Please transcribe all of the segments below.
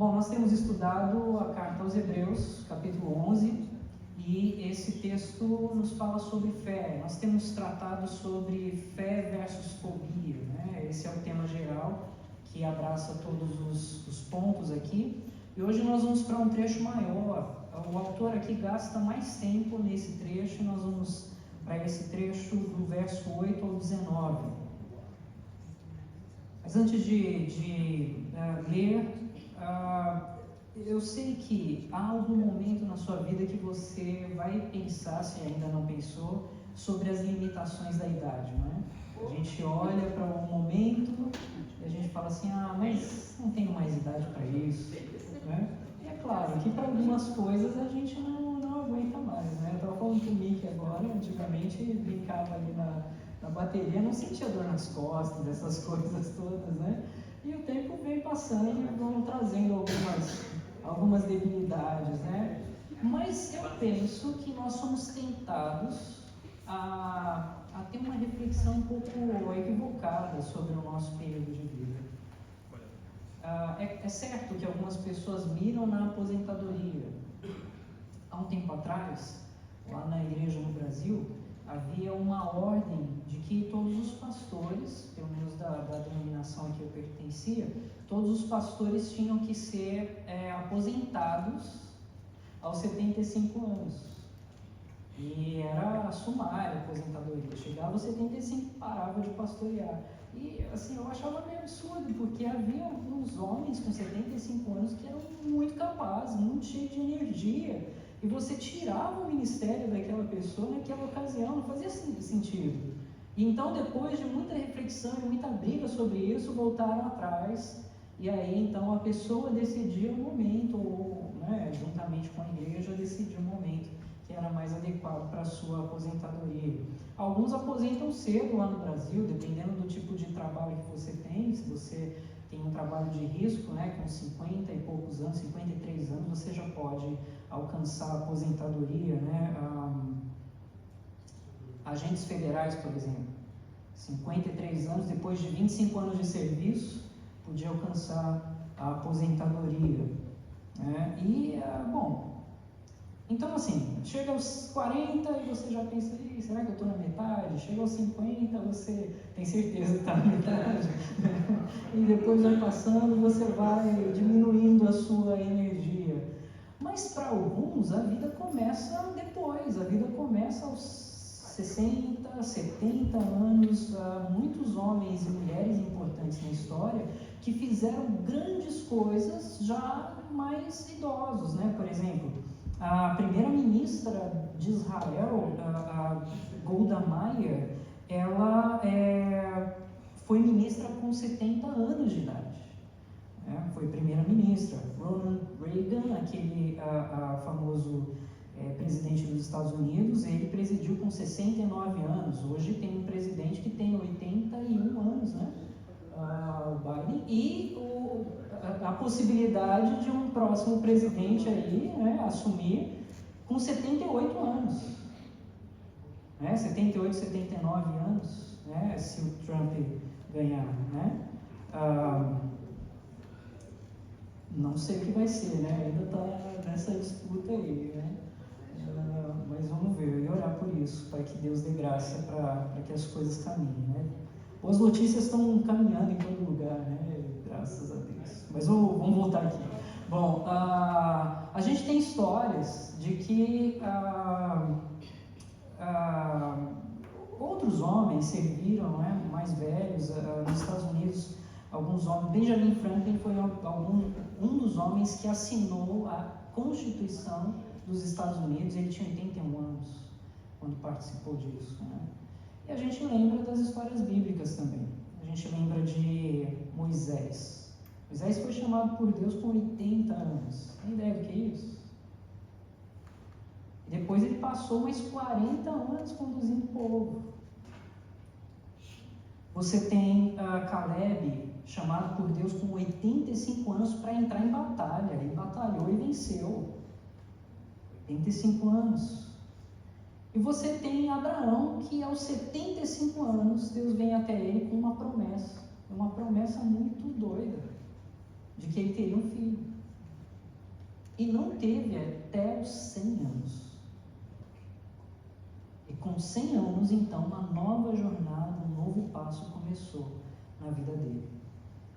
Bom, nós temos estudado a carta aos Hebreus, capítulo 11, e esse texto nos fala sobre fé. Nós temos tratado sobre fé versus fobia, né? Esse é o tema geral que abraça todos os pontos aqui. E hoje nós vamos para um trecho maior. O autor aqui gasta mais tempo nesse trecho, nós vamos para esse trecho do verso 8 ao 19. Mas antes de ler, eu sei que há algum momento na sua vida que você vai pensar, se ainda não pensou, sobre as limitações da idade, não é? A gente olha para um momento e a gente fala assim, mas não tenho mais idade para isso, né? E é claro que para algumas coisas a gente não aguenta mais, né? Eu estava falando com o Mickey agora, antigamente brincava ali na bateria, não sentia dor nas costas, essas coisas todas, né? E o tempo vem passando e vão trazendo algumas debilidades, né? Mas eu penso que nós somos tentados a ter uma reflexão um pouco equivocada sobre o nosso período de vida. É certo que algumas pessoas miram na aposentadoria. Há um tempo atrás, lá na igreja no Brasil, havia uma ordem de que todos os pastores, pelo menos da denominação a que eu pertencia, todos os pastores tinham que ser aposentados aos 75 anos. E era sumária a aposentadoria. Chegava aos 75, parava de pastorear. E assim, eu achava meio absurdo, porque havia alguns homens com 75 anos que eram muito capazes, muito cheios de energia. E você tirava o ministério daquela pessoa naquela ocasião, não fazia sentido. E então, depois de muita reflexão e muita briga sobre isso, voltaram atrás. E aí, então, a pessoa decidia o momento, ou juntamente com a igreja, decidia o momento que era mais adequado para a sua aposentadoria. Alguns aposentam cedo lá no Brasil, dependendo do tipo de trabalho que você tem. Se você tem um trabalho de risco, com 50 e poucos anos, 53 anos, você já pode alcançar a aposentadoria, agentes federais, por exemplo, 53 anos, depois de 25 anos de serviço, podia alcançar a aposentadoria, então assim, chega aos 40 e você já pensa, será que eu estou na metade? Chega aos 50, você tem certeza que está na metade, e depois vai passando, você vai diminuindo a sua energia. Mas para alguns a vida começa depois, a vida começa aos 60, 70 anos. Muitos homens e mulheres importantes na história que fizeram grandes coisas já mais idosos, Por exemplo, a primeira-ministra de Israel, a Golda Meir, ela foi ministra com 70 anos de idade. Foi primeira-ministra. Ronald Reagan, aquele famoso presidente dos Estados Unidos, ele presidiu com 69 anos. Hoje tem um presidente que tem 81 anos, o Biden, e a possibilidade de um próximo presidente aí, assumir com 78 anos, 78, 79 anos, se o Trump ganhar, não sei o que vai ser, ainda está nessa disputa aí, mas vamos ver, e orar por isso, para que Deus dê graça para que as coisas caminhem, As notícias estão caminhando em todo lugar, graças a Deus. Mas vamos voltar aqui. Bom, a gente tem histórias de que outros homens serviram, mais velhos, nos Estados Unidos. Alguns homens, Benjamin Franklin foi um dos homens que assinou a Constituição dos Estados Unidos. Ele tinha 81 anos quando participou disso, E a gente lembra das histórias bíblicas também. A gente lembra de Moisés. Moisés foi chamado por Deus com 80 anos. Tem ideia do que é isso? E depois ele passou mais 40 anos conduzindo o povo. Você tem Caleb, chamado por Deus com 85 anos para entrar em batalha. Ele batalhou e venceu. 85 anos. E você tem Abraão, que aos 75 anos, Deus vem até ele com uma promessa muito doida, de que ele teria um filho. e não teve até os 100 anos. E com 100 anos, então, uma nova jornada, um novo passo começou na vida dele.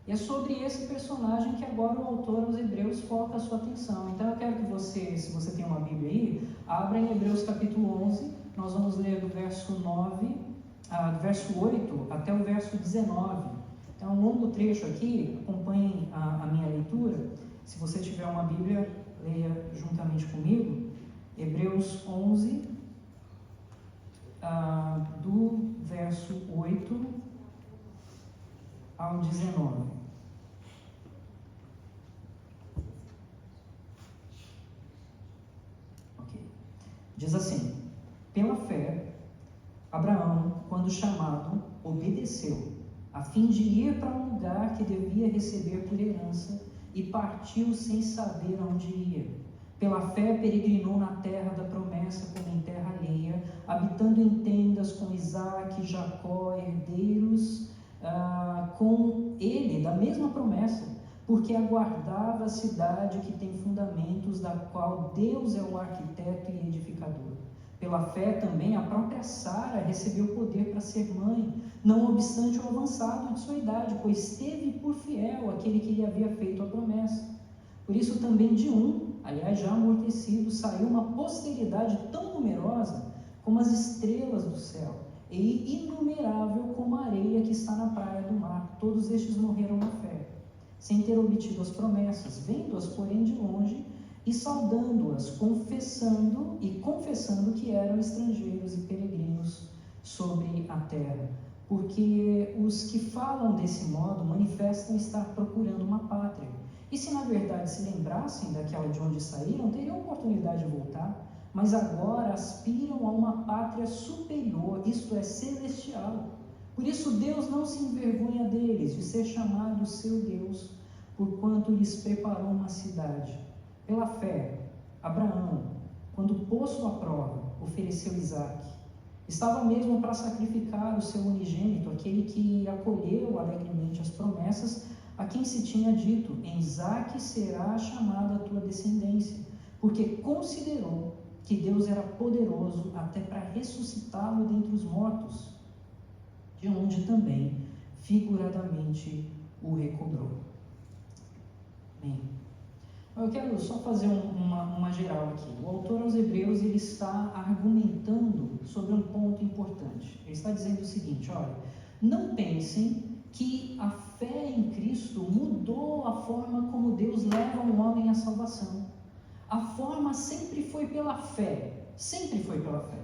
E é sobre esse personagem que agora o autor aos Hebreus foca a sua atenção. Então eu quero que você, se você tem uma Bíblia aí, abra em Hebreus capítulo 11, nós vamos ler do verso 9, do verso 8 até o verso 19. Então é um longo trecho aqui, acompanhem a minha leitura. Se você tiver uma Bíblia, leia juntamente comigo. Hebreus 11, do verso 8 ao 19. Ok. Diz assim: pela fé, Abraão, quando chamado, obedeceu, a fim de ir para um lugar que devia receber por herança, e partiu sem saber aonde ia. Pela fé peregrinou na terra da promessa como em terra alheia, habitando em tendas com Isaque e Jacó, herdeiros com ele da mesma promessa, porque aguardava a cidade que tem fundamentos, da qual Deus é o arquiteto e edificador. Pela fé também a própria Sara recebeu poder para ser mãe, não obstante o avançado de sua idade, pois teve por fiel aquele que lhe havia feito a promessa. Por isso também de aliás já amortecido, saiu uma posteridade tão numerosa como as estrelas do céu, e inumerável como a areia que está na praia do mar. Todos estes morreram na fé, sem ter obtido as promessas, vendo-as, porém, de longe, e saudando-as, confessando que eram estrangeiros e peregrinos sobre a terra. Porque os que falam desse modo manifestam estar procurando uma pátria. E se na verdade se lembrassem daquela de onde saíram, teriam oportunidade de voltar. Mas agora aspiram a uma pátria superior, isto é, celestial. Por isso Deus não se envergonha deles, de ser chamado seu Deus, porquanto lhes preparou uma cidade. Pela fé, Abraão, quando posto à prova, ofereceu Isaque. Estava mesmo para sacrificar o seu unigênito, aquele que acolheu alegremente as promessas, a quem se tinha dito: em Isaque será chamada a tua descendência, porque considerou que Deus era poderoso até para ressuscitá-lo dentre os mortos, de onde também figuradamente o recobrou. Bem, eu quero só fazer uma geral aqui. O autor aos Hebreus, ele está argumentando sobre um ponto importante. Ele está dizendo o seguinte: olha, não pensem que a fé em Cristo mudou a forma como Deus leva um homem à salvação. A forma sempre foi pela fé, sempre foi pela fé.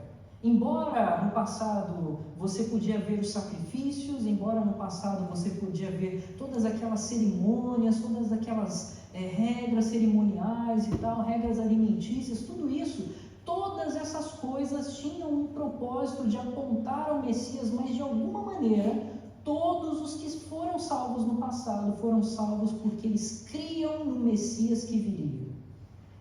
Embora no passado você podia ver os sacrifícios, embora no passado você podia ver todas aquelas cerimônias, todas aquelas regras cerimoniais e tal, regras alimentícias, tudo isso, todas essas coisas tinham um propósito de apontar ao Messias, mas de alguma maneira, todos os que foram salvos no passado foram salvos porque eles criam no Messias que viria.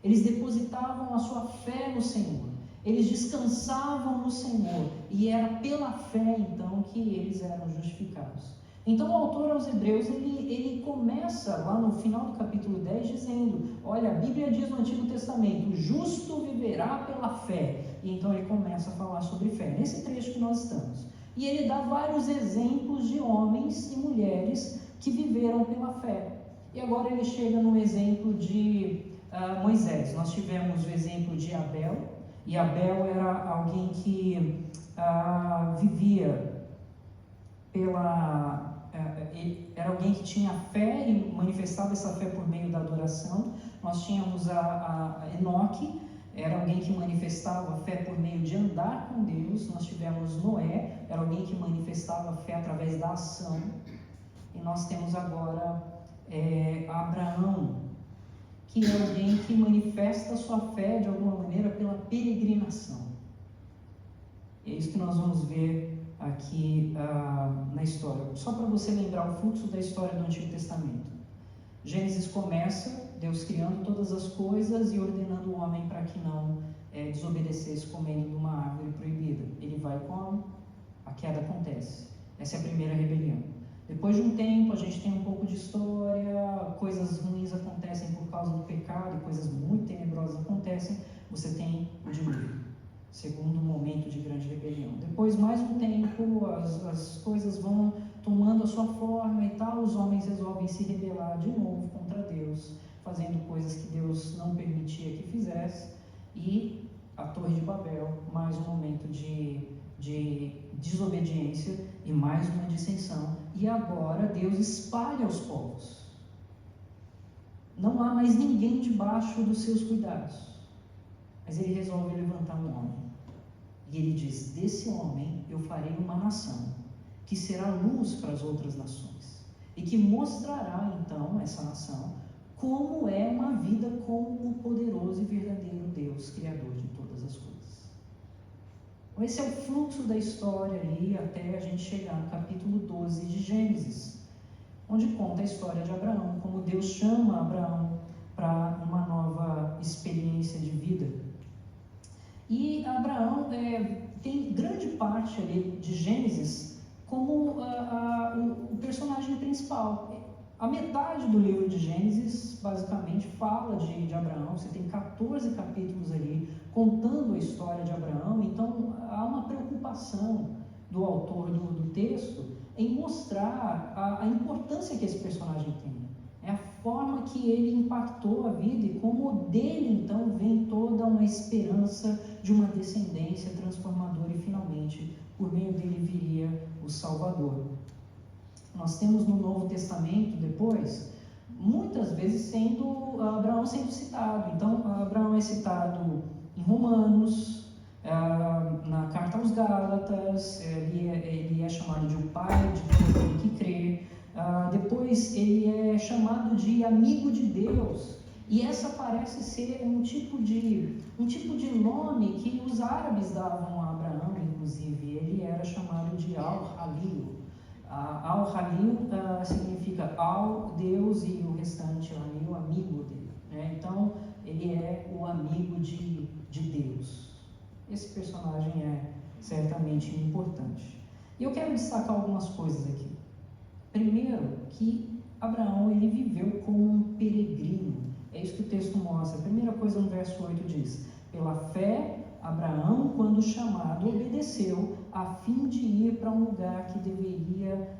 Eles depositavam a sua fé no Senhor, eles descansavam no Senhor, e era pela fé então que eles eram justificados. Então o autor aos Hebreus, ele começa lá no final do capítulo 10 dizendo: olha, a Bíblia diz no Antigo Testamento, o justo viverá pela fé, e então ele começa a falar sobre fé, nesse trecho que nós estamos, e ele dá vários exemplos de homens e mulheres que viveram pela fé, e agora ele chega no exemplo de Moisés. Nós tivemos o exemplo de Abel, e Abel era alguém que vivia era alguém que tinha fé e manifestava essa fé por meio da adoração. Nós tínhamos a Enoque, era alguém que manifestava fé por meio de andar com Deus. Nós tivemos Noé, era alguém que manifestava fé através da ação. E nós temos agora Abraão, que é alguém que manifesta a sua fé de alguma maneira pela peregrinação. É isso que nós vamos ver aqui na história. Só para você lembrar o fluxo da história do Antigo Testamento. Gênesis começa, Deus criando todas as coisas e ordenando o homem para que não desobedecesse comendo de uma árvore proibida. Ele vai como? A queda acontece. Essa é a primeira rebelião. Depois de um tempo, a gente tem um pouco de história, coisas ruins acontecem por causa do pecado, e coisas muito tenebrosas acontecem, você tem o dilúvio, segundo momento de grande rebelião. Depois, mais um tempo, as coisas vão tomando a sua forma e tal, os homens resolvem se rebelar de novo contra Deus, fazendo coisas que Deus não permitia que fizesse, e a Torre de Babel, mais um momento de desobediência e mais uma dissensão, e agora Deus espalha os povos. Não há mais ninguém debaixo dos seus cuidados, mas ele resolve levantar um homem, e ele diz: desse homem eu farei uma nação, que será luz para as outras nações, e que mostrará então essa nação como é uma vida com o poderoso e verdadeiro Deus, Criador de todas as coisas. Esse é o fluxo da história ali, até a gente chegar no capítulo 12 de Gênesis, onde conta a história de Abraão, como Deus chama Abraão para uma nova experiência de vida. E Abraão tem grande parte ali de Gênesis como o personagem principal. A metade do livro de Gênesis, basicamente, fala de Abraão. Você tem 14 capítulos ali contando a história de Abraão. Então, há uma preocupação do autor do texto em mostrar a importância que esse personagem tem. É a forma que ele impactou a vida e como dele, então, vem toda uma esperança de uma descendência transformadora e, finalmente, por meio dele viria o Salvador. Nós temos no Novo Testamento, depois, muitas vezes Abraão sendo citado. Então, Abraão é citado em Romanos, na Carta aos Gálatas, ele é chamado de o pai de todo aquele que crê. Depois, ele é chamado de amigo de Deus. E essa parece ser um tipo de nome que os árabes davam a Abraão, inclusive. Ele era chamado de Al-Halil. Al-Halil significa Al, Deus, e o restante, Halil, amigo dele. Né? Então, ele é o amigo de Deus. Esse personagem é certamente importante. E eu quero destacar algumas coisas aqui. Primeiro, que Abraão ele viveu como um peregrino. É isso que o texto mostra. A primeira coisa no verso 8 diz: pela fé, Abraão, quando chamado, obedeceu, a fim de ir para um lugar que deveria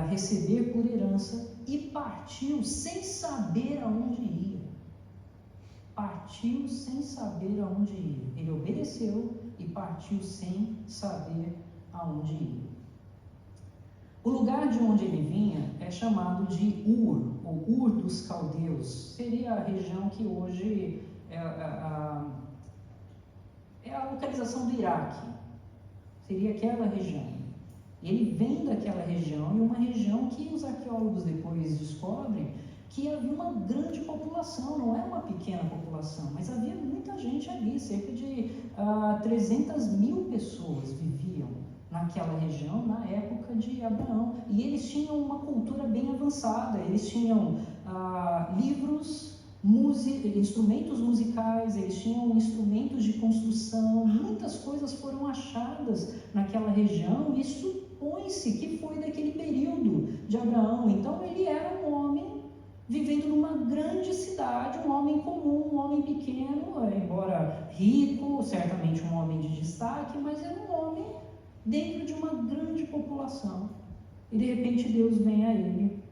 receber por herança, e partiu sem saber aonde ia. Partiu sem saber aonde ia. Ele obedeceu e partiu sem saber aonde ia. O lugar de onde ele vinha é chamado de Ur, ou Ur dos Caldeus. Seria a região que hoje é a localização do Iraque. Seria aquela região. Ele vem daquela região, e uma região que os arqueólogos depois descobrem que havia uma grande população, não era uma pequena população, mas havia muita gente ali, cerca de 300 mil pessoas viviam naquela região na época de Abraão, e eles tinham uma cultura bem avançada, eles tinham livros, instrumentos musicais, eles tinham instrumentos de construção, muitas coisas foram achadas naquela região, e supõe-se que foi daquele período de Abraão. Então ele era um homem vivendo numa grande cidade, um homem comum, um homem pequeno, embora rico, certamente um homem de destaque, mas era um homem dentro de uma grande população. E de repente Deus vem a ele,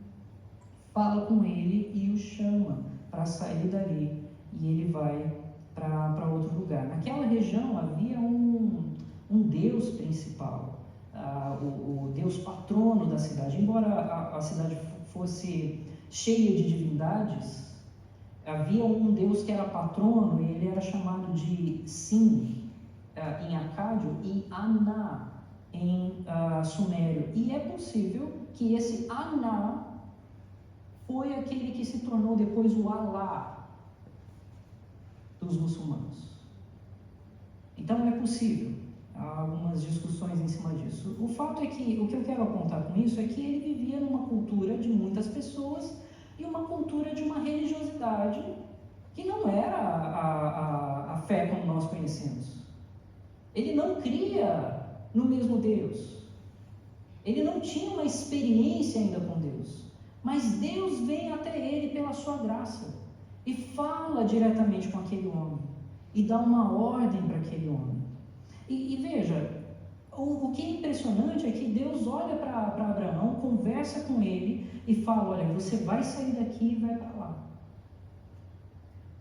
fala com ele e o chama para sair dali, e ele vai para outro lugar. Naquela região havia um Deus principal, o Deus patrono da cidade. Embora a cidade fosse cheia de divindades, havia um Deus que era patrono, e ele era chamado de Sin, em acádio, e Aná, em sumério. E é possível que esse Aná foi aquele que se tornou depois o Alá dos muçulmanos. Então é possível. Há algumas discussões em cima disso. O fato é que, o que eu quero apontar com isso é que ele vivia numa cultura de muitas pessoas e uma cultura de uma religiosidade que não era a fé como nós conhecemos. Ele não cria no mesmo Deus. Ele não tinha uma experiência ainda com Deus, mas Deus vem até ele pela sua graça e fala diretamente com aquele homem e dá uma ordem para aquele homem. E veja, o que é impressionante é que Deus olha para Abraão, conversa com ele e fala: olha, você vai sair daqui e vai para lá.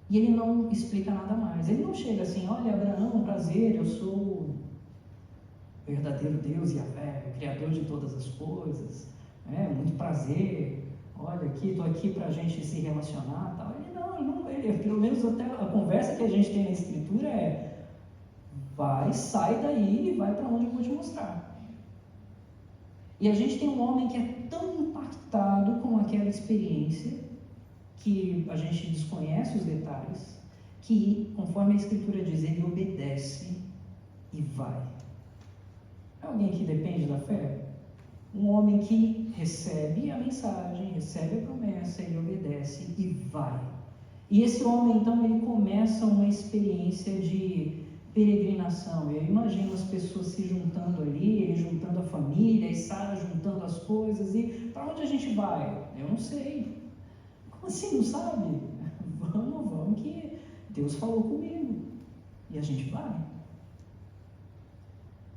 E ele não explica nada mais. Ele não chega assim: olha, Abraão, prazer, eu sou o verdadeiro Deus, Yahvé, Criador de todas as coisas, muito prazer, olha aqui, estou aqui para a gente se relacionar, tal. Ele, pelo menos até a conversa que a gente tem na Escritura é: vai, sai daí e vai para onde eu vou te mostrar. E a gente tem um homem que é tão impactado com aquela experiência, que a gente desconhece os detalhes, que, conforme a Escritura diz, ele obedece e vai. É alguém que depende da fé? Um homem que recebe a mensagem, recebe a promessa, ele obedece e vai. E esse homem, então, ele começa uma experiência de peregrinação. Eu imagino as pessoas se juntando ali, ele juntando a família, e Sara juntando as coisas, e para onde a gente vai? Eu não sei. Como assim, não sabe? Vamos, que Deus falou comigo. E a gente vai.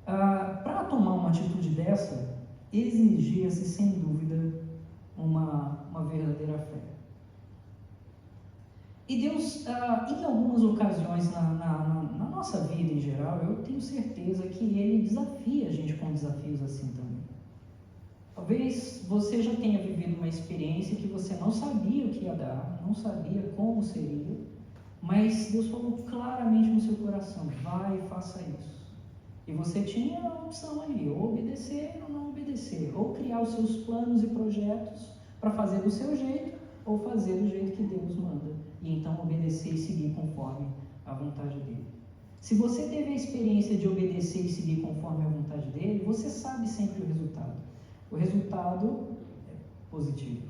Para tomar uma atitude dessa, exigia-se, sem dúvida, uma verdadeira fé. E Deus, em algumas ocasiões na nossa vida em geral, eu tenho certeza que Ele desafia a gente com desafios assim também. Talvez você já tenha vivido uma experiência que você não sabia o que ia dar, não sabia como seria, mas Deus falou claramente no seu coração: vai e faça isso. E você tinha a opção ali, ou obedecer ou não obedecer, ou criar os seus planos e projetos para fazer do seu jeito, ou fazer do jeito que Deus manda, e então obedecer e seguir conforme a vontade dele. Se você teve a experiência de obedecer e seguir conforme a vontade dele, você sabe sempre o resultado. O resultado é positivo.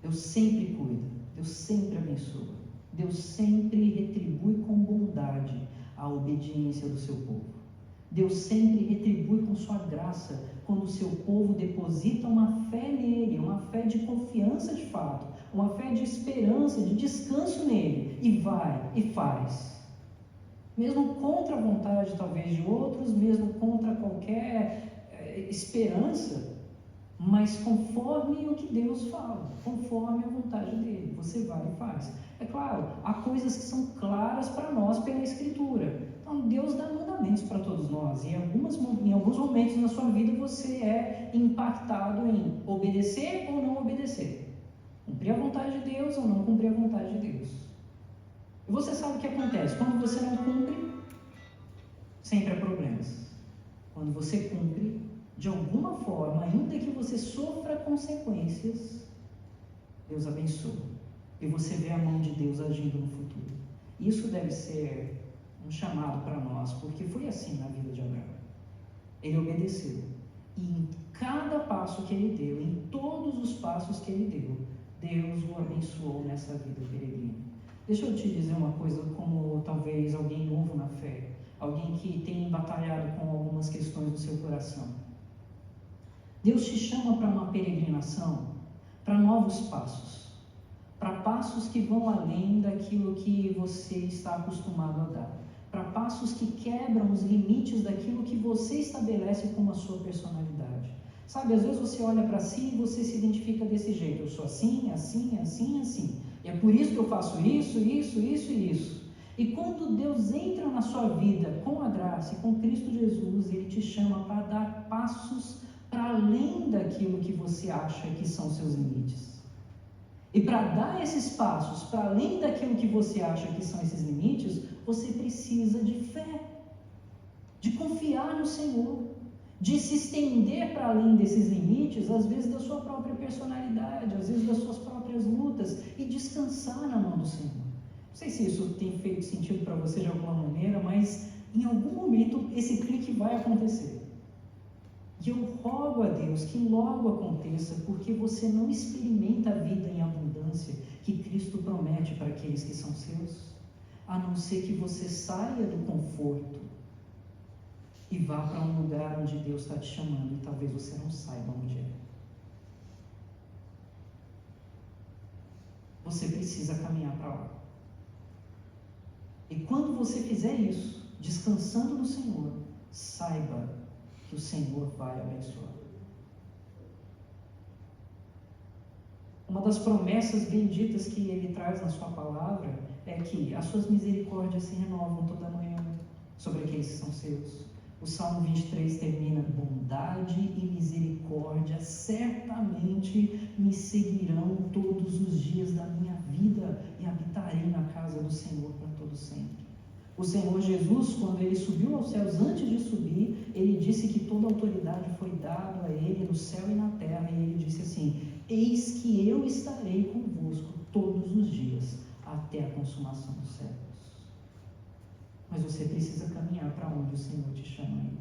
Deus sempre cuida, Deus sempre abençoa, Deus sempre retribui com bondade a obediência do seu povo. Deus sempre retribui com sua graça quando o seu povo deposita uma fé nele, uma fé de confiança de fato, uma fé de esperança, de descanso nele, e vai e faz. Mesmo contra a vontade talvez de outros, mesmo contra qualquer esperança, mas conforme o que Deus fala, conforme a vontade dele, você vai e faz. É claro, há coisas que são claras para nós pela Escritura. Então, Deus dá mandamentos para todos nós. Em alguns momentos na sua vida você é impactado em obedecer ou não obedecer. Cumprir a vontade de Deus ou não cumprir a vontade de Deus. E você sabe o que acontece. Quando você não cumpre, sempre há problemas. Quando você cumpre, de alguma forma, ainda que você sofra consequências, Deus abençoa. E você vê a mão de Deus agindo no futuro. Isso deve ser um chamado para nós, porque foi assim na vida de Abraão. Ele obedeceu. E em cada passo que ele deu, em todos os passos que ele deu, Deus o abençoou nessa vida peregrina. Deixa eu te dizer uma coisa, como talvez alguém novo na fé, alguém que tem batalhado com algumas questões do seu coração. Deus te chama para uma peregrinação, para novos passos, para passos que vão além daquilo que você está acostumado a dar, para passos que quebram os limites daquilo que você estabelece como a sua personalidade. Sabe, às vezes você olha para si e você se identifica desse jeito: eu sou assim, assim, assim, assim, e é por isso que eu faço isso, isso, isso e isso. E quando Deus entra na sua vida com a graça e com Cristo Jesus, Ele te chama para dar passos para além daquilo que você acha que são seus limites. E para dar esses passos para além daquilo que você acha que são esses limites, você precisa de fé, de confiar no Senhor, de se estender para além desses limites, às vezes da sua própria personalidade, às vezes das suas próprias lutas, e descansar na mão do Senhor. Não sei se isso tem feito sentido para você de alguma maneira, mas em algum momento esse clique vai acontecer. E eu rogo a Deus que logo aconteça, porque você não experimenta a vida em abundância que Cristo promete para aqueles que são seus, a não ser que você saia do conforto e vá para um lugar onde Deus está te chamando e talvez você não saiba onde é. Você precisa caminhar para lá. E quando você fizer isso, descansando no Senhor, saiba que o Senhor vai abençoar. Uma das promessas benditas que Ele traz na sua palavra é que as suas misericórdias se renovam toda manhã sobre aqueles que são seus. O Salmo 23 termina: bondade e misericórdia certamente me seguirão todos os dias da minha vida e habitarei na casa do Senhor para todo sempre. O Senhor Jesus, quando Ele subiu aos céus, antes de subir, Ele disse que toda autoridade foi dada a Ele no céu e na terra, e Ele disse assim: eis que eu estarei convosco todos os dias, até a consumação dos séculos. Mas você precisa caminhar para onde o Senhor te chama aí.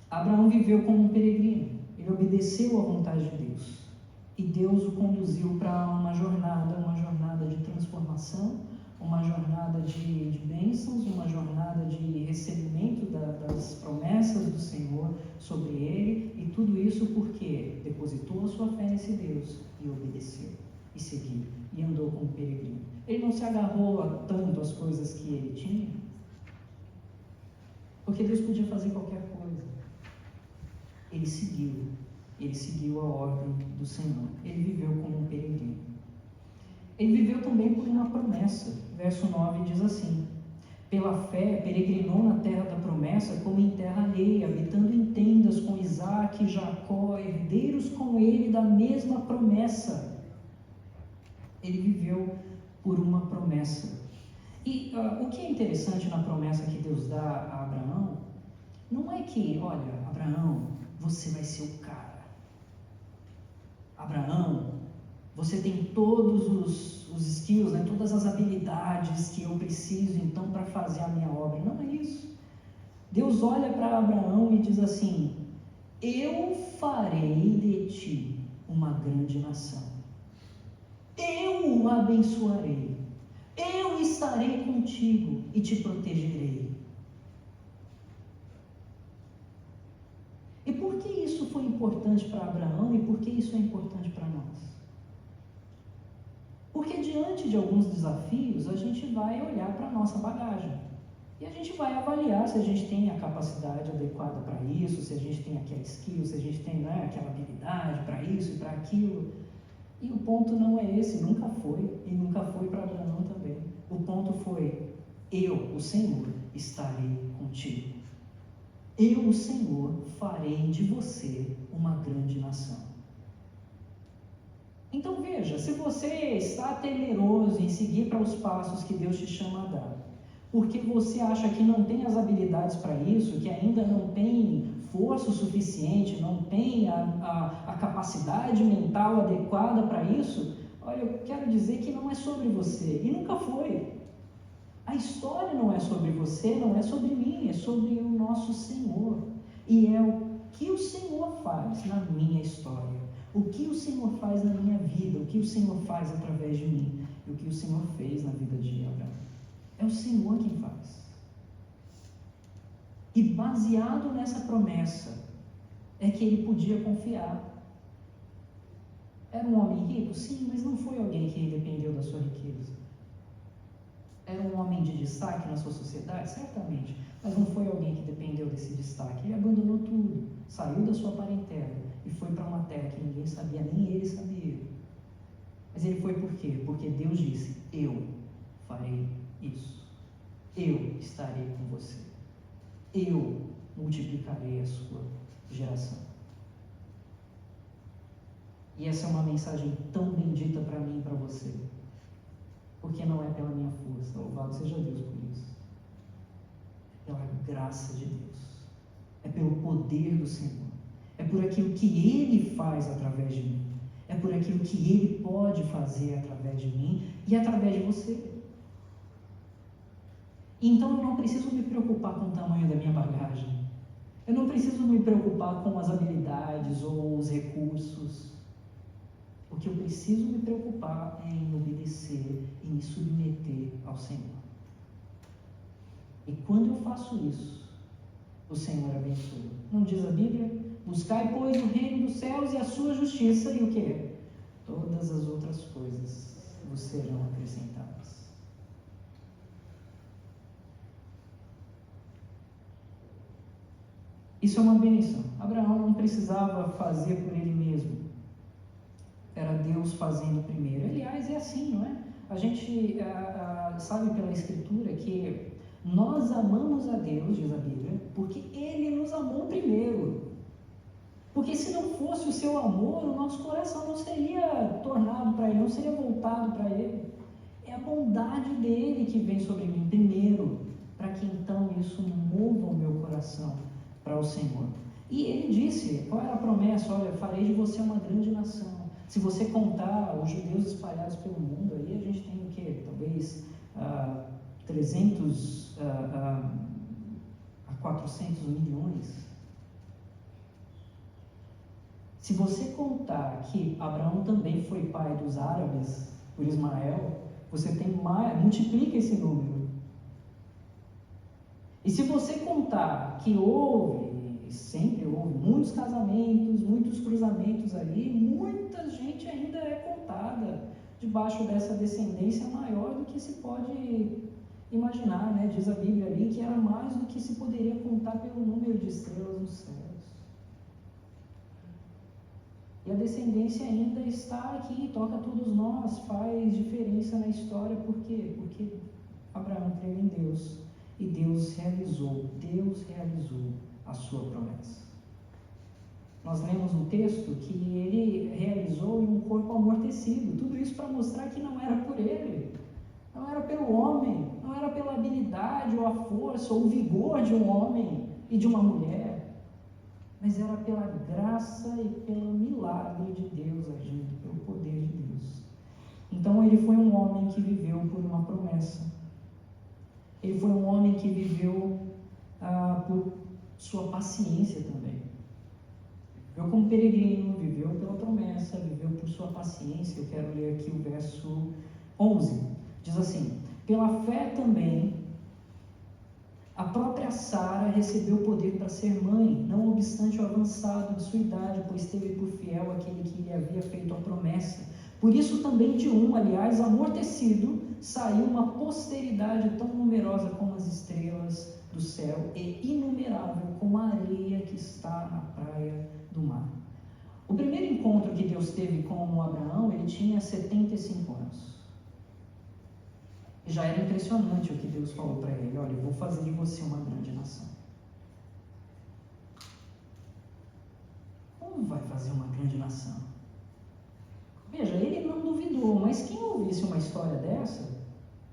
Abraão viveu como um peregrino. Ele obedeceu à vontade de Deus. E Deus o conduziu para uma jornada de transformação, uma jornada de bênçãos, uma jornada de recebimento das promessas do Senhor sobre ele, e tudo isso porque depositou a sua fé nesse Deus e obedeceu, e seguiu, e andou como peregrino. Ele não se agarrou a tanto às coisas que ele tinha, porque Deus podia fazer qualquer coisa. Ele seguiu a ordem do Senhor. Ele viveu como um peregrino. Ele viveu também por uma promessa. Verso 9 diz assim: pela fé peregrinou na terra da promessa como em terra alheia, habitando em tendas com Isaque e Jacó, herdeiros com ele da mesma promessa. Ele viveu por uma promessa. E o que é interessante na promessa que Deus dá a Abraão, não é que, olha, Abraão, você vai ser o cara. Abraão, você tem todos os skills, né, todas as habilidades que eu preciso então para fazer a minha obra. Não é isso. Deus olha para Abraão e diz assim: eu farei de ti uma grande nação. Eu o abençoarei. Eu estarei contigo e te protegerei. E por que isso foi importante para Abraão e por que isso é importante para nós? Porque diante de alguns desafios, a gente vai olhar para a nossa bagagem. E a gente vai avaliar se a gente tem a capacidade adequada para isso, se a gente tem aquela skill, se a gente tem, né, aquela habilidade para isso e para aquilo. E o ponto não é esse, nunca foi, e nunca foi para Abraão também. O ponto foi: eu, o Senhor, estarei contigo. Eu, o Senhor, farei de você uma grande nação. Então veja, se você está temeroso em seguir para os passos que Deus te chama a dar, porque você acha que não tem as habilidades para isso, que ainda não tem força o suficiente, não tem a capacidade mental adequada para isso, olha, eu quero dizer que não é sobre você, e nunca foi. A história não é sobre você, não é sobre mim, é sobre o nosso Senhor. E é o que o Senhor faz na minha história, o que o Senhor faz na minha vida, o que o Senhor faz através de mim, e o que o Senhor fez na vida de Abraão. É o Senhor quem faz. E baseado nessa promessa, é que ele podia confiar. Era um homem rico? Sim, mas não foi alguém que dependeu da sua riqueza. Era um homem de destaque na sua sociedade? Certamente. Mas não foi alguém que dependeu desse destaque. Ele abandonou tudo, saiu da sua parentela e foi para uma terra que ninguém sabia, nem ele sabia. Mas ele foi por quê? Porque Deus disse: eu farei isso. Eu estarei com você. Eu multiplicarei a sua geração. E essa é uma mensagem tão bendita para mim e para você. Porque não é pela minha força, louvado seja Deus por isso. É pela graça de Deus. É pelo poder do Senhor. É por aquilo que Ele faz através de mim. É por aquilo que Ele pode fazer através de mim e através de você. Então eu não preciso me preocupar com o tamanho da minha bagagem. Eu não preciso me preocupar com as habilidades ou os recursos. O que eu preciso me preocupar é em obedecer e me submeter ao Senhor. E quando eu faço isso, o Senhor abençoa. Não diz a Bíblia? Buscai, pois, o reino dos céus e a sua justiça, e o quê? Todas as outras coisas vos serão acrescentadas. Isso é uma bênção. Abraão não precisava fazer por ele mesmo. Era Deus fazendo primeiro. Aliás, é assim, não é? A gente sabe pela Escritura que nós amamos a Deus, diz a Bíblia, porque Ele nos amou primeiro. Porque se não fosse o seu amor, o nosso coração não seria tornado para Ele, não seria voltado para Ele. É a bondade dEle que vem sobre mim primeiro, para que então isso mova o meu coração para o Senhor. E Ele disse, qual era a promessa? Olha, farei de você uma grande nação. Se você contar os judeus espalhados pelo mundo, aí a gente tem o quê? Talvez 300 a 400 milhões. Se você contar que Abraão também foi pai dos árabes por Ismael, você tem mais, multiplica esse número. E se você contar que sempre houve muitos casamentos, muitos cruzamentos ali, muita gente ainda é contada debaixo dessa descendência maior do que se pode imaginar, né? Diz a Bíblia ali que era mais do que se poderia contar pelo número de estrelas nos céus. E a descendência ainda está aqui, toca a todos nós, faz diferença na história. Por quê? Porque Abraão creu em Deus e Deus realizou a sua promessa. Nós lemos no texto que ele realizou em um corpo amortecido, tudo isso para mostrar que não era por ele, não era pelo homem, não era pela habilidade ou a força ou o vigor de um homem e de uma mulher, mas era pela graça e pelo milagre de Deus agindo, pelo poder de Deus. Então ele foi um homem que viveu por uma promessa, ele foi um homem que viveu por sua paciência também. Viveu como peregrino, viveu pela promessa, viveu por sua paciência. Eu quero ler aqui o verso 11. Diz assim: pela fé também, a própria Sara recebeu poder para ser mãe, não obstante o avançado de sua idade, pois teve por fiel aquele que lhe havia feito a promessa. Por isso também de aliás, amortecido, saiu uma posteridade tão numerosa como as estrelas do céu e inumerável como a areia que está na praia do mar. O primeiro encontro que Deus teve com Abraão, ele tinha 75 anos. Já era impressionante o que Deus falou para ele: olha, eu vou fazer de você uma grande nação. Como vai fazer uma grande nação? Veja, ele não duvidou, mas quem ouvisse uma história dessa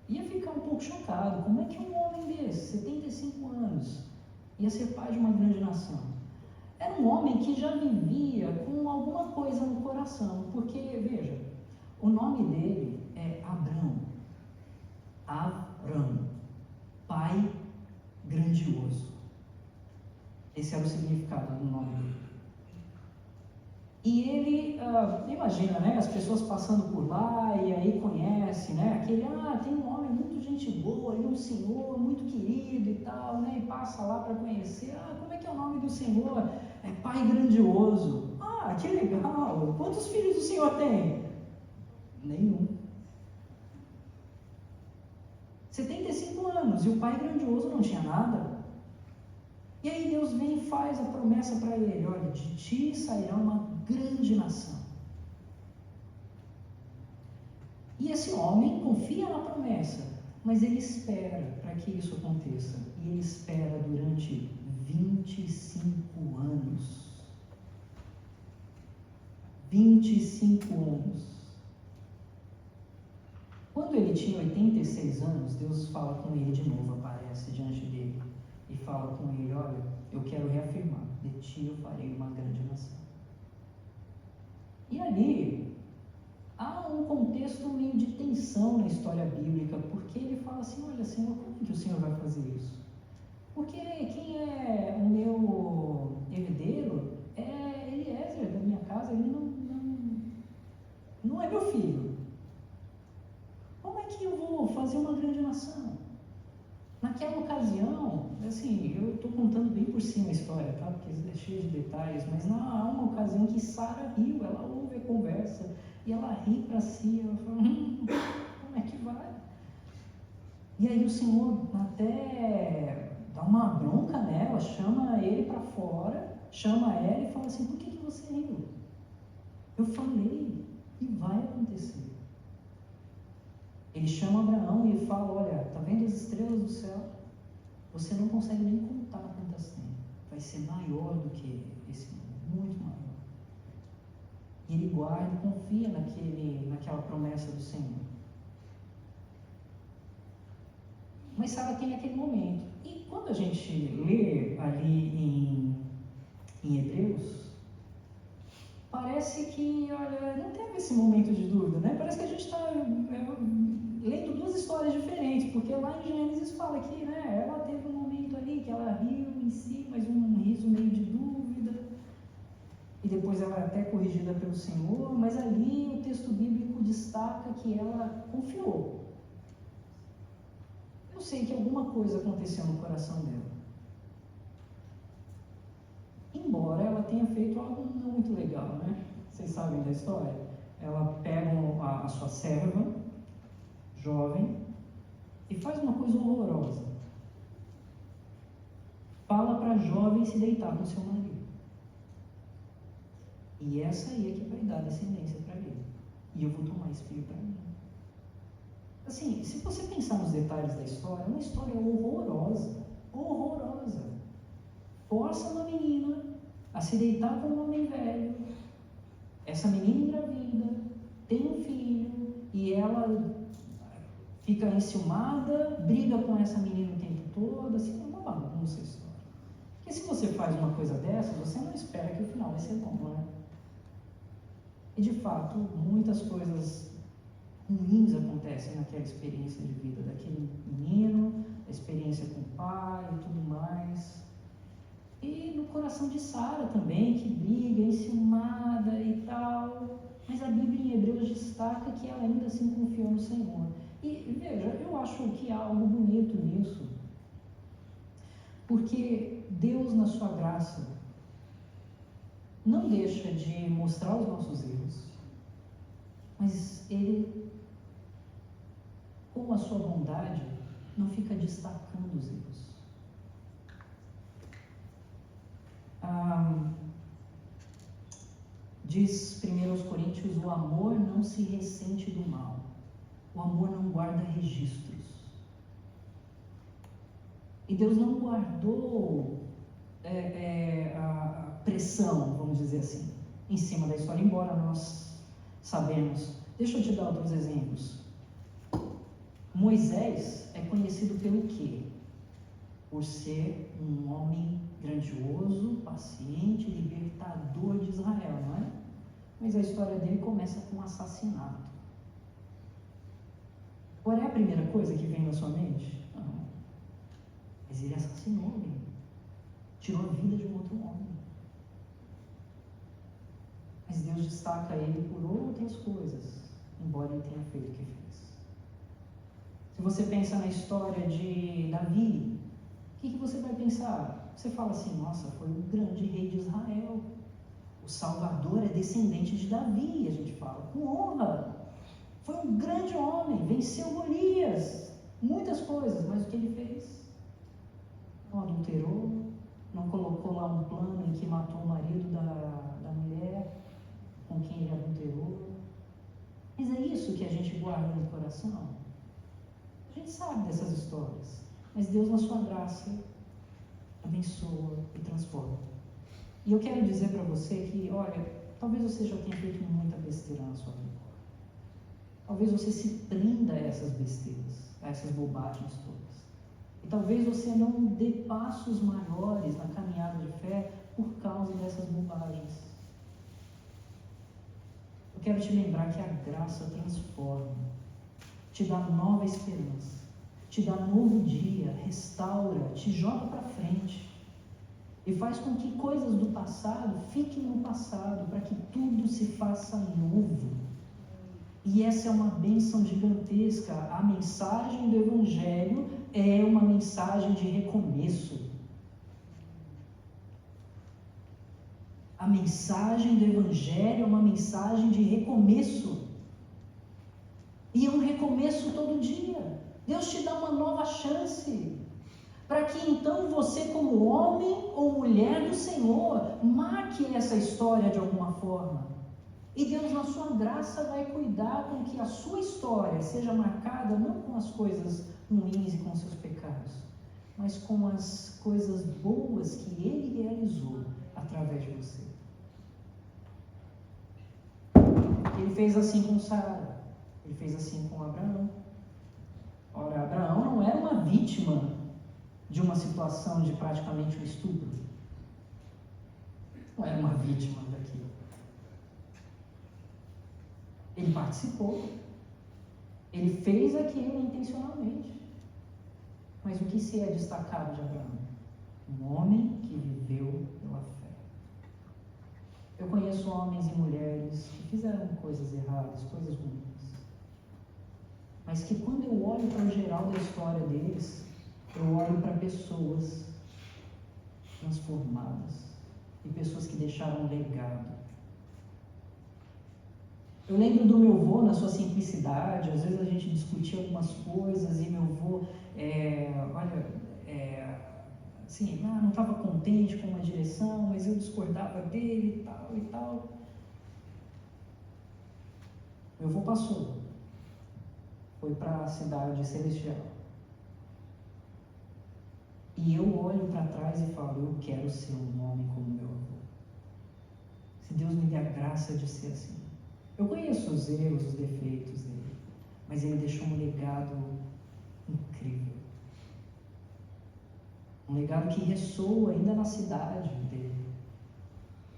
ia ficar um pouco chocado. Como é que um homem desse, 75 anos, ia ser pai de uma grande nação? Era um homem que já vivia com alguma coisa no coração, porque, veja, o nome dele é Abrão, pai grandioso. Esse era o significado do nome dele. E ele, imagina, né, as pessoas passando por lá e aí conhece, né, aquele, tem um homem muito gente boa, e um senhor muito querido e tal, né, e passa lá para conhecer, como é que é o nome do senhor? É pai grandioso. Que legal, quantos filhos o senhor tem? Nenhum. 75 anos, e o pai grandioso não tinha nada. E aí Deus vem e faz a promessa para ele: olha, de ti sairá uma grande nação. E esse homem confia na promessa, mas ele espera para que isso aconteça. E ele espera durante 25 anos. 25 anos. Quando ele tinha 86 anos, Deus fala com ele de novo, aparece diante dele e fala com ele: olha, eu quero reafirmar, de ti eu farei uma grande nação. E ali há um contexto meio de tensão na história bíblica, porque ele fala assim: olha, Senhor, como é que o Senhor vai fazer isso? Porque quem é o meu herdeiro é Eliezer da minha casa, ele não é meu filho. Como é que eu vou fazer uma grande nação? Naquela ocasião, assim, eu estou contando bem por cima a história, tá? Porque é cheio de detalhes, mas há uma ocasião que Sara riu, ela ouve a conversa e ela ri para si, ela fala, como é que vai? E aí o Senhor até dá uma bronca nela, chama ele para fora, chama ela e fala assim, por que você riu? Eu falei, e vai acontecer. Ele chama Abraão e ele fala, olha, tá vendo as estrelas do céu? Você não consegue nem contar quantas tem. Vai ser maior do que esse mundo, muito maior. E ele guarda e confia naquela promessa do Senhor. Mas Sara tem aquele momento. E quando a gente lê ali em Hebreus, parece que, olha, não teve esse momento de dúvida, né? Parece que a gente está lendo duas histórias diferentes, porque lá em Gênesis fala que, né, ela teve um momento ali que ela riu em si, mas um riso meio de dúvida, e depois ela é até corrigida pelo Senhor, mas ali o texto bíblico destaca que ela confiou. Eu sei que alguma coisa aconteceu no coração dela. Embora ela tenha feito algo não muito legal, né? Vocês sabem da história? Ela pega a sua serva, jovem, e faz uma coisa horrorosa. Fala para a jovem se deitar com seu marido. E essa aí é que vai dar descendência para ele. E eu vou tomar esse filho para mim. Assim, se você pensar nos detalhes da história, é uma história horrorosa. Horrorosa. Força uma menina a se deitar com um homem velho. Essa menina engravida, tem um filho, e ela fica enciumada, briga com essa menina o tempo todo, assim, é uma bagunça a história. Porque se você faz uma coisa dessa, você não espera que o final vai ser bom, né? E de fato, muitas coisas ruins acontecem naquela experiência de vida daquele menino, a experiência com o pai e tudo mais. E no coração de Sara também, que briga, enciumada e tal. Mas a Bíblia em Hebreus destaca que ela ainda assim confiou no Senhor. E veja, eu acho que há algo bonito nisso. Porque Deus, na sua graça, não deixa de mostrar os nossos erros, mas Ele, com a sua bondade, não fica destacando os erros. Diz 1 Coríntios, o amor não se ressente do mal, o amor não guarda registros. E Deus não guardou a pressão, vamos dizer assim, em cima da história, embora nós sabemos. Deixa eu te dar outros exemplos. Moisés é conhecido pelo quê? Por ser um homem grandioso, paciente, libertador de Israel, não é? Mas a história dele começa com um assassinato. Qual é a primeira coisa que vem na sua mente? Não. Mas ele assassinou alguém. Tirou a vida de um outro homem. Mas Deus destaca ele por outras coisas, embora ele tenha feito o que fez. Se você pensa na história de Davi, o que você vai pensar? Você fala assim, nossa, foi um grande rei de Israel. O Salvador é descendente de Davi, a gente fala, com honra. Foi um grande homem, venceu Golias, muitas coisas, mas o que ele fez? Não adulterou, não colocou lá um plano em que matou o marido da mulher com quem ele adulterou. Mas é isso que a gente guarda no coração. A gente sabe dessas histórias, mas Deus, na sua graça, abençoa e transforma. E eu quero dizer para você que, olha, talvez você já tenha feito muita besteira na sua vida. Talvez você se prenda a essas besteiras, a essas bobagens todas. E talvez você não dê passos maiores na caminhada de fé por causa dessas bobagens. Eu quero te lembrar que a graça transforma, te dá nova esperança, te dá novo dia, restaura, te joga para frente e faz com que coisas do passado fiquem no passado, para que tudo se faça novo. E essa é uma bênção gigantesca. A mensagem do Evangelho é uma mensagem de recomeço. A mensagem do Evangelho é uma mensagem de recomeço. E é um recomeço todo dia. Deus te dá uma nova chance, para que então você, como homem ou mulher do Senhor, marque essa história de alguma forma. E Deus, na sua graça, vai cuidar com que a sua história seja marcada não com as coisas ruins e com seus pecados, mas com as coisas boas que Ele realizou através de você. Ele fez assim com Sara, Ele fez assim com Abraão. Ora, Abraão não era uma vítima de uma situação de praticamente um estupro. Não era uma vítima daquilo. Ele participou. Ele fez aquilo intencionalmente. Mas o que se é destacado de Abraão? Um homem que viveu pela fé. Eu conheço homens e mulheres que fizeram coisas erradas, coisas ruins. Mas que quando eu olho para o geral da história deles, eu olho para pessoas transformadas e pessoas que deixaram um legado. Eu lembro do meu avô na sua simplicidade. Às vezes a gente discutia algumas coisas e meu avô, assim, não estava contente com uma direção, mas eu discordava dele e tal e tal. Meu avô passou, foi para a cidade celestial. E eu olho para trás e falo, eu quero ser um homem como meu avô. Se Deus me der a graça de ser assim. Eu conheço os erros, os defeitos dele, mas ele deixou um legado incrível. Um legado que ressoa ainda na cidade dele.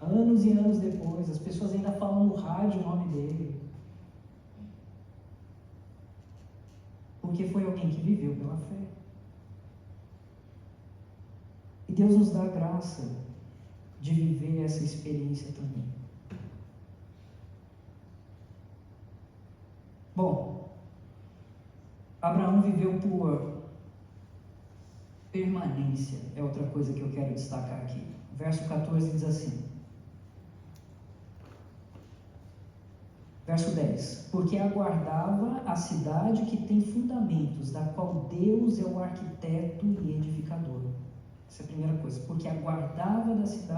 Anos e anos depois, as pessoas ainda falam no rádio o nome dele. Porque foi alguém que viveu pela fé. E Deus nos dá a graça de viver essa experiência também. Bom, Abraão viveu por permanência, é outra coisa que eu quero destacar aqui. Verso 14 diz assim. Verso 10. Porque aguardava a cidade que tem fundamentos, da qual Deus é o arquiteto e edificador. Essa é a primeira coisa. Porque aguardava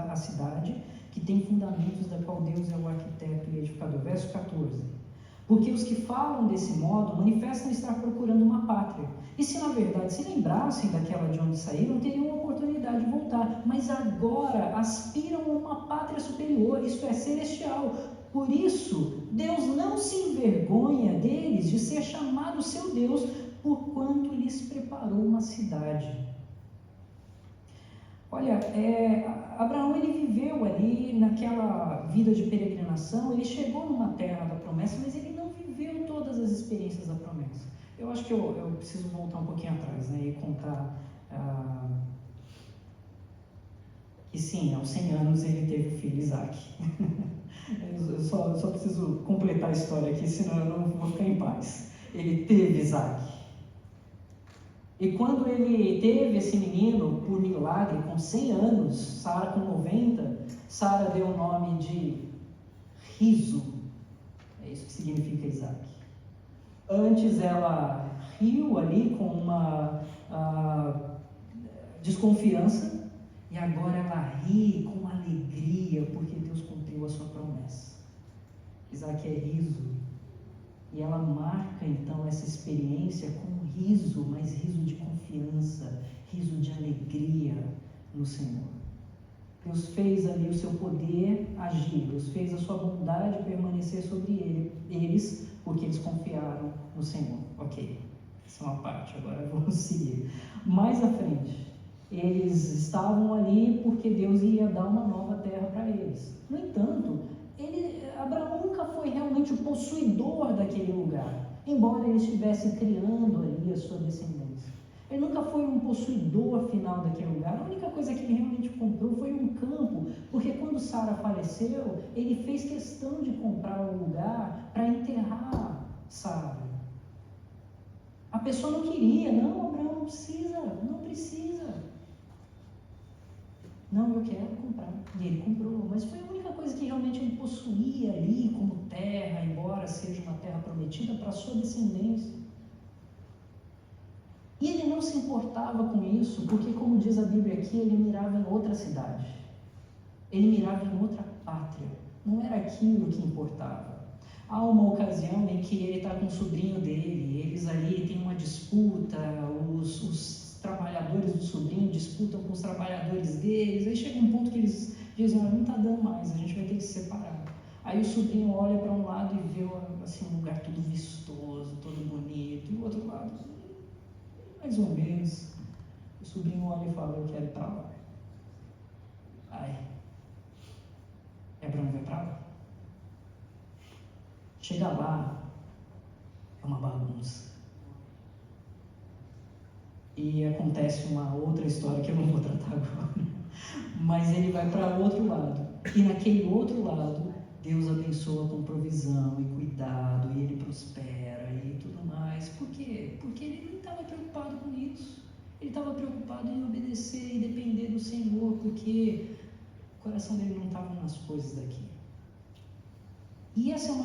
a cidade que tem fundamentos, da qual Deus é o arquiteto e edificador. Verso 14. Porque os que falam desse modo manifestam estar procurando uma pátria. E se na verdade se lembrassem daquela de onde saíram, teriam a oportunidade de voltar. Mas agora aspiram a uma pátria superior, isto é, celestial. Por isso, Deus não se envergonha deles de ser chamado seu Deus, porquanto lhes preparou uma cidade. Olha, Abraão, ele viveu ali naquela vida de peregrinação, ele chegou numa terra da promessa, mas ele não viveu todas as experiências da promessa. Eu acho que eu preciso voltar um pouquinho atrás, né, e contar que sim, aos 100 anos ele teve o filho Isaac. Eu só preciso completar a história aqui, senão eu não vou ficar em paz. Ele teve Isaac. E quando ele teve esse menino, por milagre, com 100 anos, Sara com 90, Sara deu o nome de Riso. É isso que significa Isaac. Antes ela riu ali com uma desconfiança, e agora ela ri com alegria, porque Deus cumpriu a sua promessa. Isaac é riso. E ela marca então essa experiência com riso, mas riso de confiança, riso de alegria no Senhor. Deus fez ali o seu poder agir, Deus fez a sua bondade permanecer sobre eles, porque eles confiaram no Senhor. Ok, essa é uma parte, agora vamos seguir. Mais à frente, eles estavam ali porque Deus ia dar uma nova terra para eles. No entanto, Abraão nunca foi realmente o possuidor daquele lugar, embora ele estivesse criando ali a sua descendência. Ele nunca foi um possuidor final daquele lugar. A única coisa que ele realmente comprou foi um campo, porque quando Sara faleceu, ele fez questão de comprar um lugar para enterrar Sara. A pessoa não queria, não, Abraão, precisa, não precisa. Não, eu quero comprar. E ele comprou, mas foi a única coisa que realmente ele possuía ali como terra, embora seja uma terra prometida para a sua descendência. E ele não se importava com isso, porque, como diz a Bíblia aqui, ele mirava em outra cidade. Ele mirava em outra pátria. Não era aquilo que importava. Há uma ocasião em que ele está com o sobrinho dele, eles ali têm uma disputa, os trabalhadores do sobrinho disputam com os trabalhadores deles, aí chega um ponto que eles dizem, olha, não está dando mais, a gente vai ter que se separar. Aí o sobrinho olha para um lado e vê assim, um lugar todo vistoso, todo bonito, e o outro lado, mais ou menos. O sobrinho olha e fala, eu quero ir para lá. Ai, Abraão vai para lá. Chega lá, é uma bagunça. E acontece uma outra história que eu não vou tratar agora. Mas ele vai para o outro lado. E naquele outro lado, Deus abençoa com provisão e cuidado, e ele prospera e tudo mais. Por quê? Porque ele não estava preocupado com isso. Ele estava preocupado em obedecer e depender do Senhor, porque o coração dele não estava nas coisas daqui. E essa é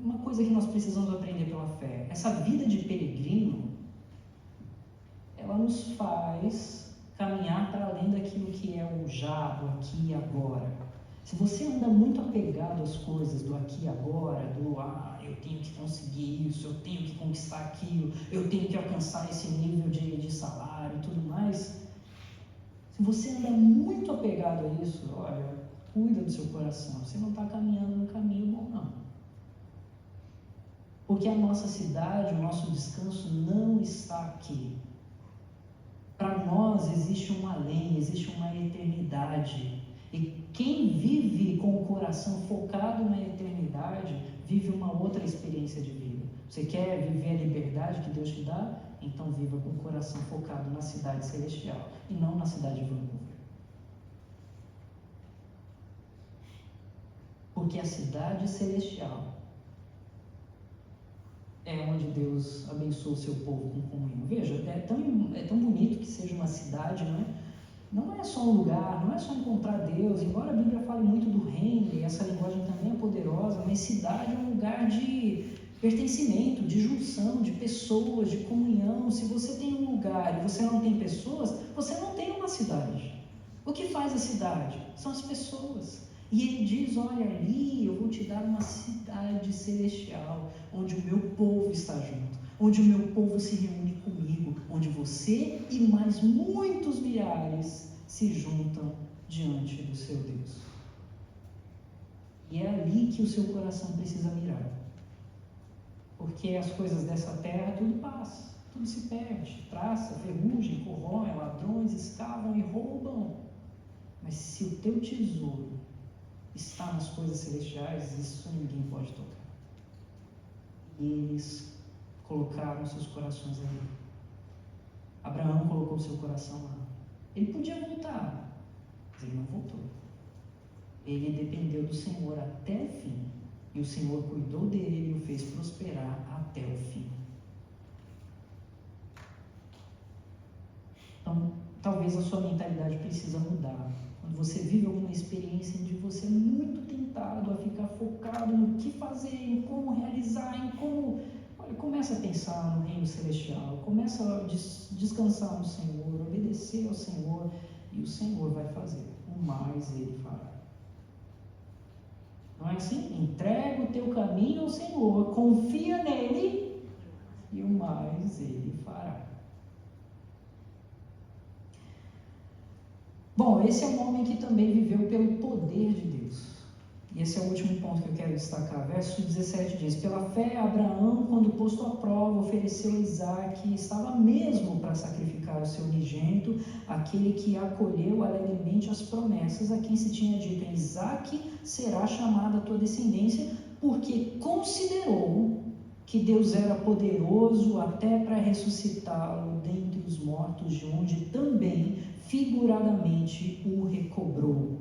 uma coisa que nós precisamos aprender pela fé. Essa vida de peregrino, ela nos faz caminhar para além daquilo que é o já, o aqui e agora. Se você anda muito apegado às coisas do aqui e agora, eu tenho que conseguir isso, eu tenho que conquistar aquilo, eu tenho que alcançar esse nível de salário e tudo mais, se você anda muito apegado a isso, olha, cuida do seu coração, você não está caminhando no caminho bom, não. Porque a nossa cidade, o nosso descanso não está aqui. Para nós existe um além, existe uma eternidade. E quem vive com o coração focado na eternidade, vive uma outra experiência de vida. Você quer viver a liberdade que Deus te dá? Então viva com o coração focado na cidade celestial e não na cidade de Vancouver. Porque a cidade celestial é onde Deus abençoa o seu povo com comunhão. Veja, é tão bonito que seja uma cidade, não é? Não é só um lugar, não é só encontrar Deus, embora a Bíblia fale muito do reino, e essa linguagem também é poderosa, mas cidade é um lugar de pertencimento, de junção, de pessoas, de comunhão. Se você tem um lugar e você não tem pessoas, você não tem uma cidade. O que faz a cidade? São as pessoas. E ele diz, olha, ali eu vou te dar uma cidade celestial, onde o meu povo está junto, onde o meu povo se reúne comigo, onde você e mais muitos milhares se juntam diante do seu Deus. E é ali que o seu coração precisa mirar. Porque as coisas dessa terra, tudo passa, tudo se perde, traça, ferrugem, corroem, ladrões escavam e roubam. Mas se o teu tesouro está nas coisas celestiais, isso ninguém pode tocar. E eles colocaram seus corações ali. Abraão colocou seu coração lá. Ele podia voltar, mas ele não voltou. Ele dependeu do Senhor até o fim. E o Senhor cuidou dele e o fez prosperar até o fim. Então, talvez a sua mentalidade precisa mudar. Quando você vive alguma experiência em que você é muito tentado a ficar focado no que fazer, em como realizar, em como... Olha, começa a pensar no reino celestial, começa a descansar no Senhor, obedecer ao Senhor, e o Senhor vai fazer, o mais Ele fará. Não é assim? Entrega o teu caminho ao Senhor, confia nele, e o mais Ele fará. Bom, esse é um homem que também viveu pelo poder de Deus. E esse é o último ponto que eu quero destacar. Verso 17 diz, pela fé, Abraão, quando posto à prova, ofereceu a Isaque, e estava mesmo para sacrificar o seu unigênito, aquele que acolheu alegremente as promessas, a quem se tinha dito, em Isaque será chamada a tua descendência, porque considerou que Deus era poderoso até para ressuscitá-lo dentre os mortos, de onde também figuradamente o recobrou.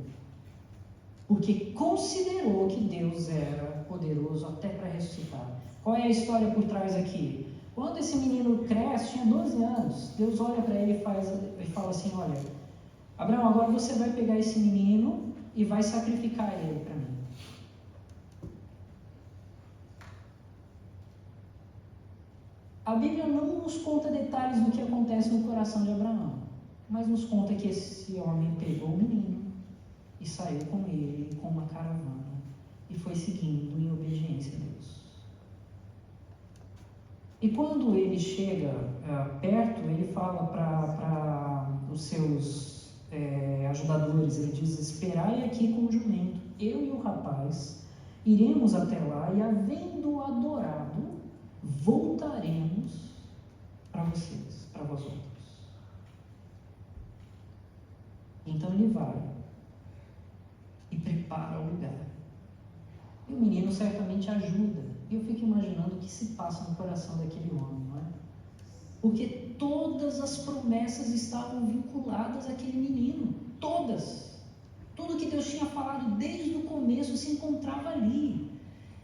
Porque considerou que Deus era poderoso até para ressuscitar. Qual é a história por trás aqui? Quando esse menino cresce, tinha 12 anos, Deus olha para ele e fala assim, olha, Abraão, agora você vai pegar esse menino e vai sacrificar ele para mim. A Bíblia não nos conta detalhes do que acontece no coração de Abraão, mas nos conta que esse homem pegou o menino e saiu com ele com uma caravana e foi seguindo em obediência a Deus. E quando ele chega perto, ele fala para os seus ajudadores, ele diz, esperai aqui com o jumento, eu e o rapaz iremos até lá e, havendo adorado, voltaremos para vocês, para vós outros. Então ele vai e prepara o lugar. E o menino certamente ajuda. E eu fico imaginando o que se passa no coração daquele homem, não é? Porque todas as promessas estavam vinculadas àquele menino. Todas. Tudo que Deus tinha falado desde o começo se encontrava ali.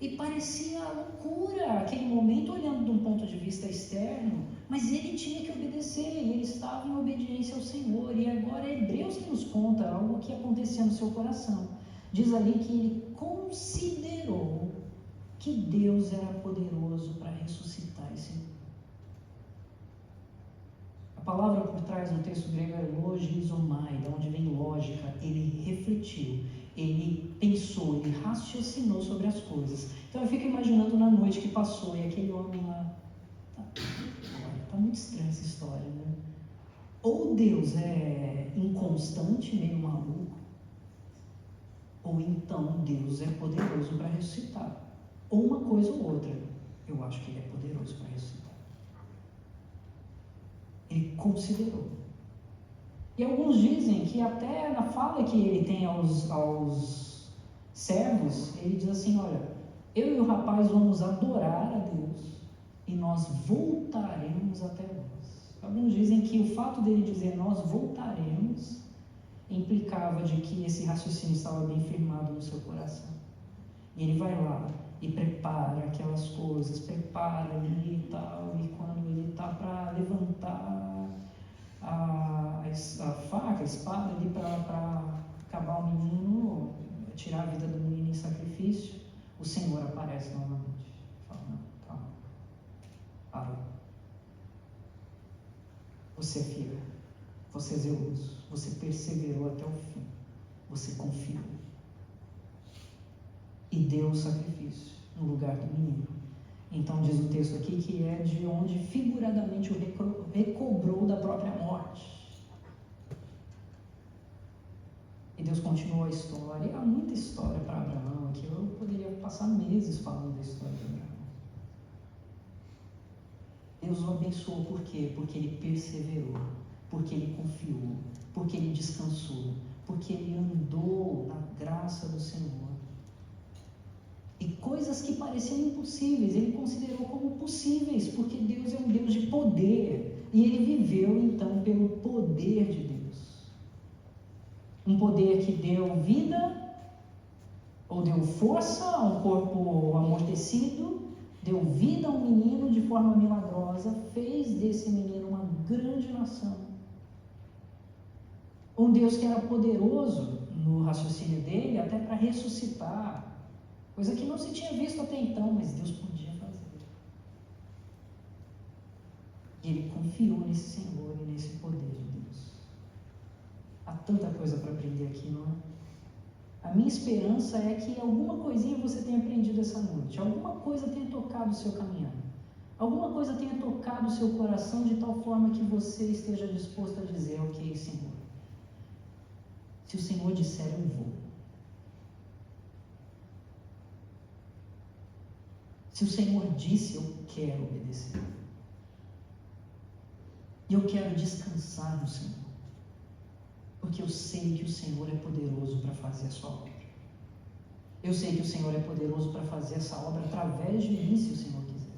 E parecia loucura aquele momento, olhando de um ponto de vista externo, mas ele tinha que obedecer, e ele estava em obediência ao Senhor. E agora é Hebreus que nos conta algo que acontecia no seu coração. Diz ali que ele considerou que Deus era poderoso para ressuscitar esse menino. A palavra por trás no texto grego é logizomai, de onde vem lógica. Ele refletiu, ele pensou, ele raciocinou sobre as coisas. Então eu fico imaginando na noite que passou e aquele homem lá, tá muito estranha essa história, né? Ou Deus é inconstante, meio maluco, ou então Deus é poderoso para ressuscitar. Ou uma coisa ou outra. Eu acho que ele é poderoso para ressuscitar. Ele considerou. E alguns dizem que até na fala que ele tem aos servos, ele diz assim, olha, eu e o rapaz vamos adorar a Deus e nós voltaremos até vós. Alguns dizem que o fato dele dizer nós voltaremos implicava de que esse raciocínio estava bem firmado no seu coração. E ele vai lá e prepara aquelas coisas, prepara ali e tal, e quando ele está para levantar a faca, a espada ali para acabar o menino, tirar a vida do menino em sacrifício, o Senhor aparece novamente. Fala, não, calma, para. Você é fiel, você é zeloso, você perseverou até o fim, você confiou. E deu o sacrifício no lugar do menino. Então diz o texto aqui que é de onde figuradamente o recobrou da própria morte. E Deus continuou a história. E há muita história para Abraão aqui. Eu poderia passar meses falando da história de Abraão. Deus o abençoou por quê? Porque ele perseverou, porque ele confiou, porque ele descansou, porque ele andou na graça do Senhor. E coisas que pareciam impossíveis, ele considerou como possíveis, porque Deus é um Deus de poder. E ele viveu, então, pelo poder de Deus. Um poder que deu vida, ou deu força a um corpo amortecido, deu vida a um menino de forma milagrosa, fez desse menino uma grande nação. Um Deus que era poderoso no raciocínio dele, até para ressuscitar. Coisa que não se tinha visto até então, mas Deus podia fazer. E ele confiou nesse Senhor e nesse poder de Deus. Há tanta coisa para aprender aqui, não é? A minha esperança é que alguma coisinha você tenha aprendido essa noite, alguma coisa tenha tocado o seu caminhar, alguma coisa tenha tocado o seu coração de tal forma que você esteja disposto a dizer, ok, Senhor, se o Senhor disser, eu vou. Se o Senhor disse, eu quero obedecer. E eu quero descansar no Senhor. Porque eu sei que o Senhor é poderoso para fazer a sua obra. Eu sei que o Senhor é poderoso para fazer essa obra através de mim, se o Senhor quiser.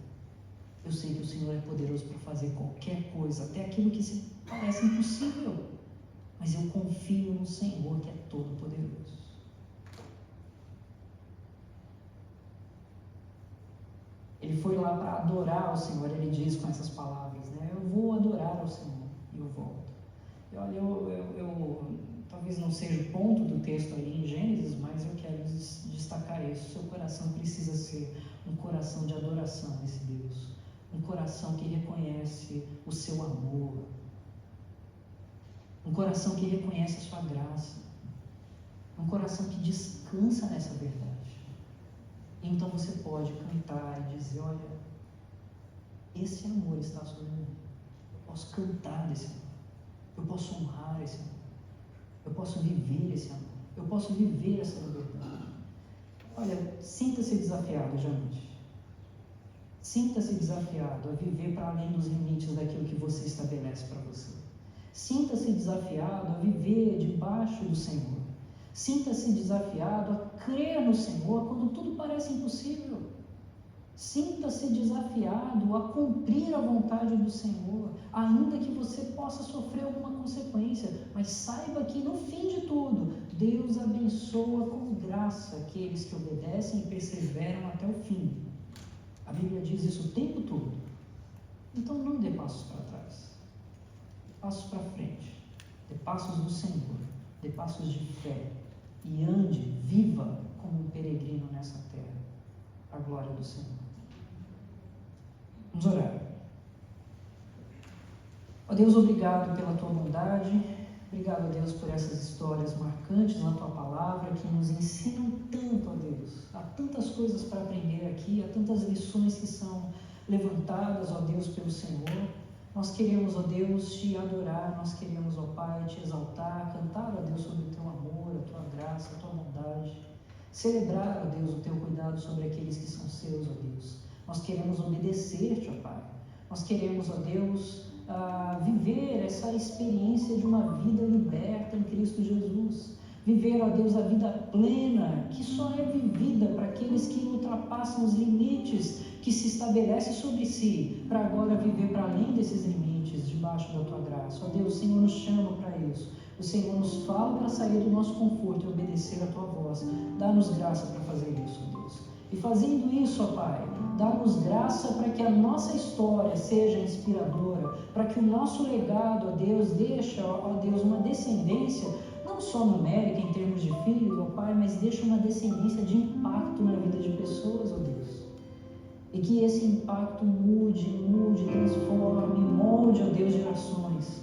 Eu sei que o Senhor é poderoso para fazer qualquer coisa, até aquilo que se parece impossível. Mas eu confio no Senhor, que é todo poderoso. Ele foi lá para adorar ao Senhor, ele diz com essas palavras, né? Eu vou adorar ao Senhor e eu volto. E olha, eu talvez não seja o ponto do texto aí em Gênesis, mas eu quero destacar isso. Seu coração precisa ser um coração de adoração a esse Deus. Um coração que reconhece o seu amor. Um coração que reconhece a sua graça. Um coração que descansa nessa verdade. E então você pode cantar e dizer, olha, esse amor está sobre mim. Eu posso cantar desse amor. Eu posso honrar esse amor. Eu posso viver esse amor. Eu posso viver essa liberdade. Olha, sinta-se desafiado, gente. Sinta-se desafiado a viver para além dos limites daquilo que você estabelece para você. Sinta-se desafiado a viver debaixo do Senhor. Sinta-se desafiado a crer no Senhor quando tudo parece impossível. Sinta-se desafiado a cumprir a vontade do Senhor, ainda que você possa sofrer alguma consequência. Mas saiba que no fim de tudo, Deus abençoa com graça aqueles que obedecem e perseveram até o fim. A Bíblia diz isso o tempo todo. Então não dê passos para trás. Dê passos para frente. Dê passos do Senhor. Dê passos de fé. E ande, viva como um peregrino nessa terra. A glória do Senhor. Vamos orar. Ó Deus, obrigado pela tua bondade. Obrigado, ó Deus, por essas histórias marcantes na tua palavra que nos ensinam tanto, ó Deus. Há tantas coisas para aprender aqui, há tantas lições que são levantadas, ó Deus, pelo Senhor. Nós queremos, ó Deus, te adorar, nós queremos, ó Pai, te exaltar, cantar, ó Deus, sobre o teu amor, a tua graça, a tua bondade. Celebrar, ó Deus, o teu cuidado sobre aqueles que são seus, ó Deus. Nós queremos obedecer-te, ó Pai. Nós queremos, ó Deus, viver essa experiência de uma vida liberta em Cristo Jesus. Viver, ó Deus, a vida plena, que só é vivida para aqueles que ultrapassam os limites que se estabelecem sobre si, para agora viver para além desses limites, debaixo da tua graça. Ó Deus, o Senhor nos chama para isso. O Senhor nos fala para sair do nosso conforto e obedecer a tua voz. Dá-nos graça para fazer isso, ó Deus. E fazendo isso, ó Pai, dá-nos graça para que a nossa história seja inspiradora, para que o nosso legado, ó Deus, deixe, ó Deus, uma descendência, não só numérica em termos de filhos, ó Pai, mas deixe uma descendência de impacto na vida de pessoas, ó Deus. E que esse impacto mude, transforme, molde, ó Deus, gerações.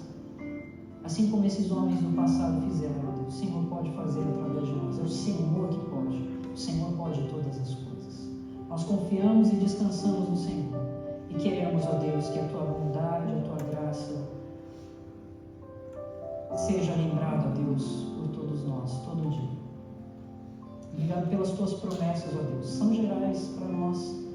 Assim como esses homens do passado fizeram, ó Deus, o Senhor pode fazer através de nós. É o Senhor que pode. O Senhor pode todas as coisas. Nós confiamos e descansamos no Senhor. E queremos, ó Deus, que a tua bondade, a tua graça seja lembrada, ó Deus, por todos nós, todo dia. Obrigado pelas tuas promessas, ó Deus. São gerais para nós.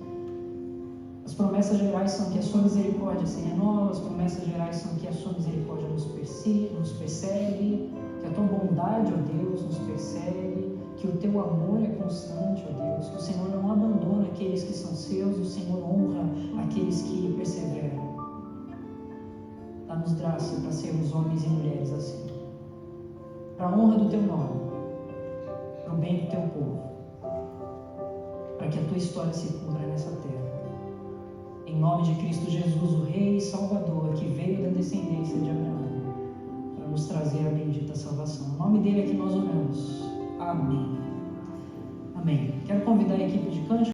As promessas gerais são que a sua misericórdia se renova, as promessas gerais são que a sua misericórdia nos persegue, que a tua bondade, ó Deus, nos persegue, que o teu amor é constante, ó Deus, que o Senhor não abandona aqueles que são seus e o Senhor honra aqueles que perseveram. Dá-nos graça para sermos homens e mulheres assim, para a honra do teu nome, para o bem do teu povo, para que a tua história se cumpra nessa terra. Em nome de Cristo Jesus, o Rei e Salvador, que veio da descendência de Abraão, para nos trazer a bendita salvação. Em nome dele é que nós oramos. Amém. Amém. Quero convidar a equipe de cântico.